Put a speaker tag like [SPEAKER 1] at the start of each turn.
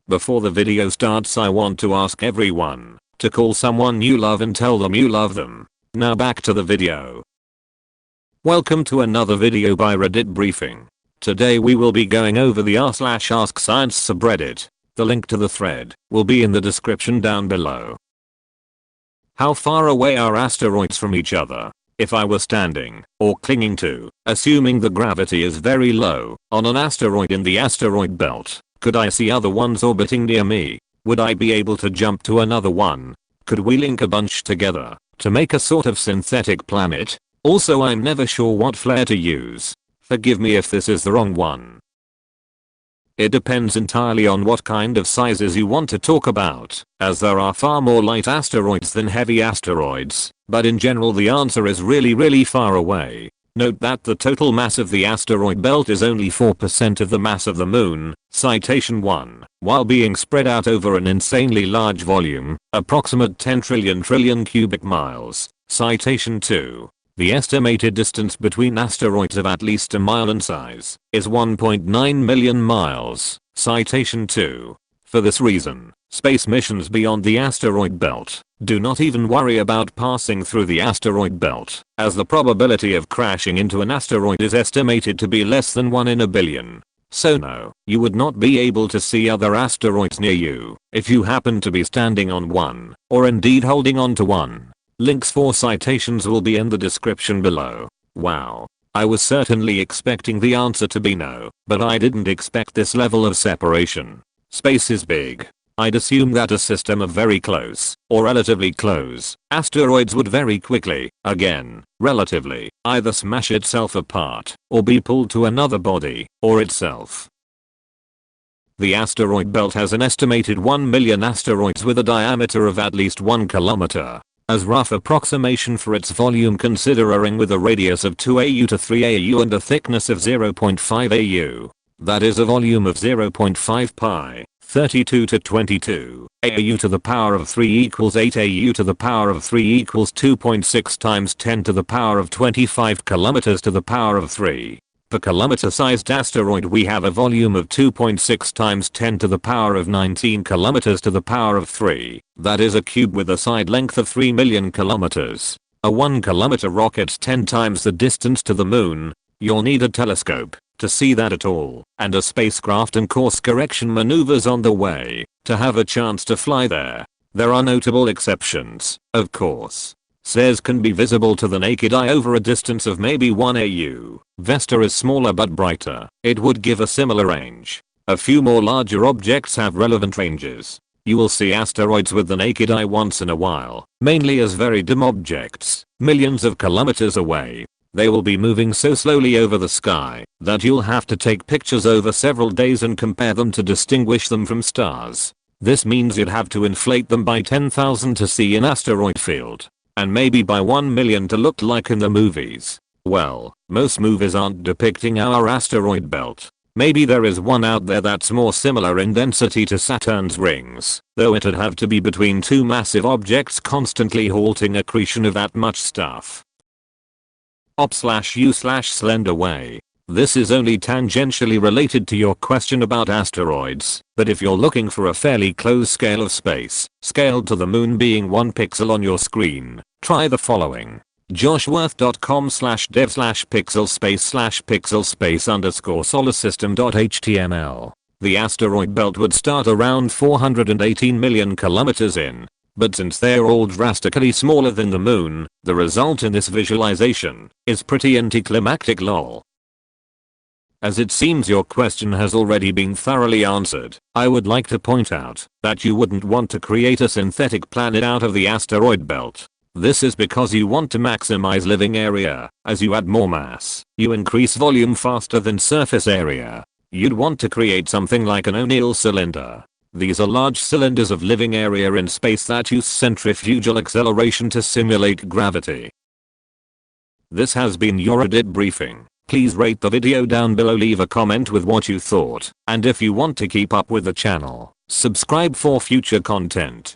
[SPEAKER 1] Before the video starts, I want to ask everyone to call someone you love and tell them you love them. Now back to the video. Welcome to another video by RedditBriefing. Today we will be going over the r/Ask Science subreddit. The link to the thread will be in the description down below. How far away are asteroids from each other? If I were standing, or clinging to, assuming the gravity is very low, on an asteroid in the asteroid belt, could I see other ones orbiting near me? Would I be able to jump to another one? Could we link a bunch together to make a sort of synthetic planet? Also, I'm never sure what flare to use. Forgive me if this is the wrong one. It depends entirely on what kind of sizes you want to talk about, as there are far more light asteroids than heavy asteroids, but in general the answer is really far away. Note that the total mass of the asteroid belt is only 4% of the mass of the moon, Citation 1, while being spread out over an insanely large volume, approximate 10 trillion cubic miles, Citation 2. The estimated distance between asteroids of at least a mile in size is 1.9 million miles, Citation 2. For this reason, space missions beyond the asteroid belt do not even worry about passing through the asteroid belt, as the probability of crashing into an asteroid is estimated to be less than 1 in a billion. So no, you would not be able to see other asteroids near you if you happen to be standing on one, or indeed holding on to one. Links for citations will be in the description below. Wow. I was certainly expecting the answer to be no, but I didn't expect this level of separation. Space is big. I'd assume that a system of very close, or relatively close, asteroids would very quickly, again, relatively, either smash itself apart, or be pulled to another body, or itself. The asteroid belt has an estimated 1 million asteroids with a diameter of at least 1 kilometer. As rough approximation for its volume, considering with a radius of 2 AU to 3 AU and a thickness of 0.5 AU. That is a volume of 0.5 pi, 32 to 22, AU to the power of 3 equals 8 AU to the power of 3 equals 2.6 times 10 to the power of 25 kilometers to the power of 3. Per kilometer sized asteroid we have a volume of 2.6 times 10 to the power of 19 kilometers to the power of 3. That is a cube with a side length of 3 million kilometers. A 1 kilometer rocket's 10 times the distance to the moon. You'll need a telescope to see that at all, and a spacecraft and course correction maneuvers on the way to have a chance to fly there. There are notable exceptions, of course. Ceres can be visible to the naked eye over a distance of maybe 1 AU. Vesta is smaller but brighter. It would give a similar range. A few more larger objects have relevant ranges. You will see asteroids with the naked eye once in a while, mainly as very dim objects, millions of kilometers away. They will be moving so slowly over the sky that you'll have to take pictures over several days and compare them to distinguish them from stars. This means you'd have to inflate them by 10,000 to see an asteroid field. And maybe by 1 million to look like in the movies. Well, most movies aren't depicting our asteroid belt. Maybe there is one out there that's more similar in density to Saturn's rings, though it'd have to be between two massive objects constantly halting accretion of that much stuff. Op/u/slender way. This is only tangentially related to your question about asteroids, but if you're looking for a fairly close scale of space, scaled to the moon being 1 pixel on your screen, try the following. joshworth.com/dev/pixelspace/pixelspace_solarsystem.html. The asteroid belt would start around 418 million kilometers in. But since they're all drastically smaller than the moon, the result in this visualization is pretty anticlimactic lol. As it seems your question has already been thoroughly answered, I would like to point out that you wouldn't want to create a synthetic planet out of the asteroid belt. This is because you want to maximize living area. As you add more mass, you increase volume faster than surface area. You'd want to create something like an O'Neill cylinder. These are large cylinders of living area in space that use centrifugal acceleration to simulate gravity. This has been your Reddit briefing. Please rate the video down below, leave a comment with what you thought, and if you want to keep up with the channel, subscribe for future content.